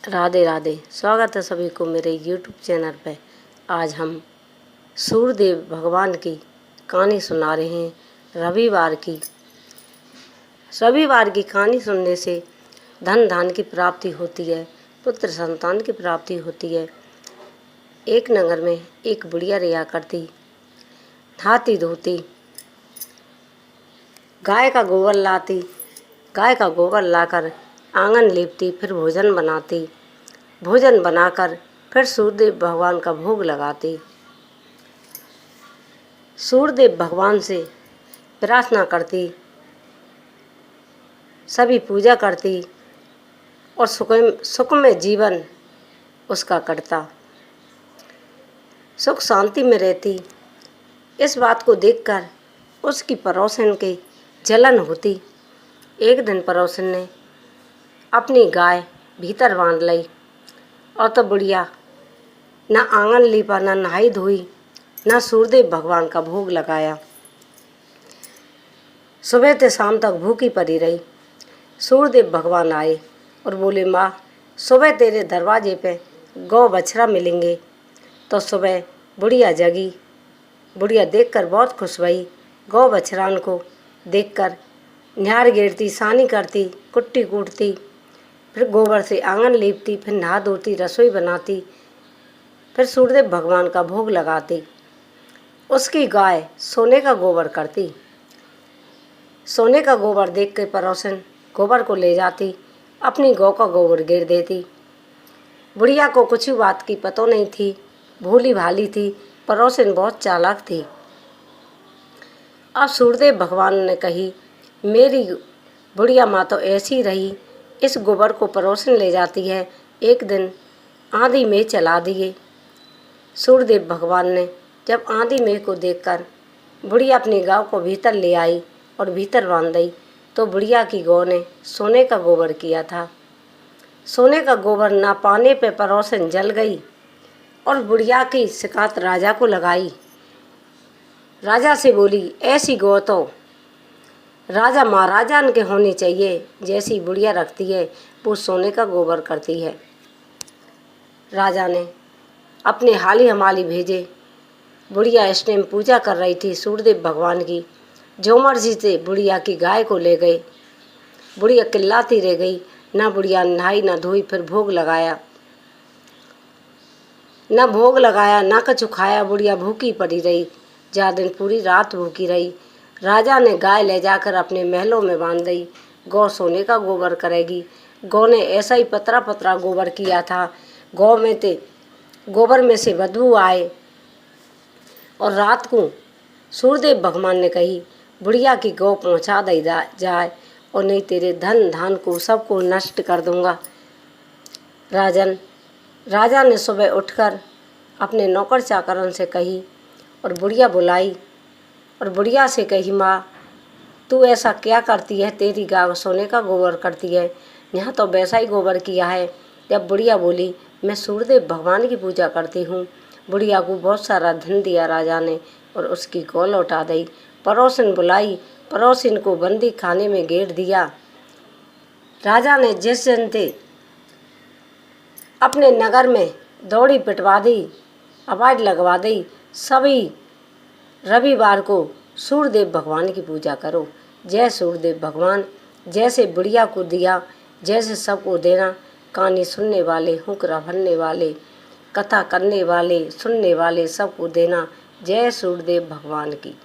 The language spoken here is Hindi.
राधे राधे। स्वागत है सभी को मेरे YouTube चैनल पे। आज हम सूर्यदेव भगवान की कहानी सुना रहे हैं। रविवार की कहानी सुनने से धन धान की प्राप्ति होती है, पुत्र संतान की प्राप्ति होती है। एक नगर में एक बुढ़िया रहा करती, नहाती धोती, गाय का गोबर लाकर आंगन लीपती, फिर भोजन बनाती, भोजन बनाकर फिर सूर्यदेव भगवान का भोग लगाती। सूर्यदेव भगवान से प्रार्थना करती, सभी पूजा करती और सुखमय जीवन उसका कटता, सुख शांति में रहती। इस बात को देखकर उसकी पड़ोसन की जलन होती। एक दिन पड़ोसन ने अपनी गाय भीतर बांध ली और तो बुढ़िया न आंगन लीपा, न नहाई धोई, न सूर्यदेव भगवान का भोग लगाया। सुबह से शाम तक भूखी पड़ी रही। सूर्यदेव भगवान आए और बोले, माँ, सुबह तेरे दरवाजे पे गौ बछड़ा मिलेंगे। तो सुबह बुढ़िया जगी। बुढ़िया देखकर बहुत खुश हुई। गौ बछड़ान को देखकर निहार गेरती, सानी करती, कुट्टी कूटती, फिर गोबर से आंगन लीपती, फिर नहा धोती, रसोई बनाती, फिर सूर्यदेव भगवान का भोग लगाती। उसकी गाय सोने का गोबर करती। सोने का गोबर देख के पड़ोसन गोबर को ले जाती, अपनी गौ का गोबर गिर देती। बुढ़िया को कुछ बात की पता नहीं थी, भोली भाली थी, पड़ोसन बहुत चालाक थी। अब सूर्यदेव भगवान ने कही, मेरी बुढ़िया माँ तो ऐसी रही, इस गोबर को पड़ोसन ले जाती है, एक दिन आंधी में चला दिए। सूर्यदेव भगवान ने जब आंधी में को देखकर बुढ़िया अपनी गाँव को भीतर ले आई और भीतर बांध दी, तो बुढ़िया की गौ ने सोने का गोबर किया था। सोने का गोबर ना पाने पे पड़ोसन जल गई और बुढ़िया की शिकायत राजा को लगाई। राजा से बोली, ऐसी गौ तो राजा महाराजा के होनी चाहिए, जैसी बुढ़िया रखती है वो सोने का गोबर करती है। राजा ने अपने हाली हमाली भेजे। बुढ़िया इस टाइम पूजा कर रही थी सूर्यदेव भगवान की। जो मर्जी से बुढ़िया की गाय को ले गए। बुढ़िया चिल्लाती रह गई, ना बुढ़िया नहाई ना धोई, फिर भोग लगाया ना कछु खाया। बुढ़िया भूखी पड़ी रही, 4 दिन पूरी रात भूखी रही। राजा ने गाय ले जाकर अपने महलों में बांध दी। गौ सोने का गोबर करेगी। गौ ने ऐसा ही पतरा पतरा गोबर किया था। गोबर में से बदबू आए और रात को सूर्यदेव भगवान ने कही, बुढ़िया की गौ पहुंचा दी जाए और नहीं तेरे धन धान को सबको नष्ट कर दूंगा। राजा ने सुबह उठकर अपने नौकर चाकरन से कही और बुढ़िया बुलाई और बुढ़िया से कही, माँ, तू ऐसा क्या करती है? तेरी गाय सोने का गोबर करती है, यहाँ तो वैसा ही गोबर किया है। जब बुढ़िया बोली, मैं सूर्यदेव भगवान की पूजा करती हूँ। बुढ़िया को बहुत सारा धन दिया राजा ने और उसकी गौ लौटा दी। पड़ोसन बुलाई, पड़ोसन को बंदी खाने में घेर दिया। राजा ने जिस दिन थे अपने नगर में दौड़ी पिटवा दी, आवाज लगवा दी, सभी रविवार को सूर्यदेव भगवान की पूजा करो। जय सूर्यदेव भगवान। जैसे बुढ़िया को दिया, जैसे सबको देना। कहानी सुनने वाले, हुक्रा भरने वाले, कथा करने वाले, सुनने वाले सबको देना। जय सूर्यदेव भगवान की।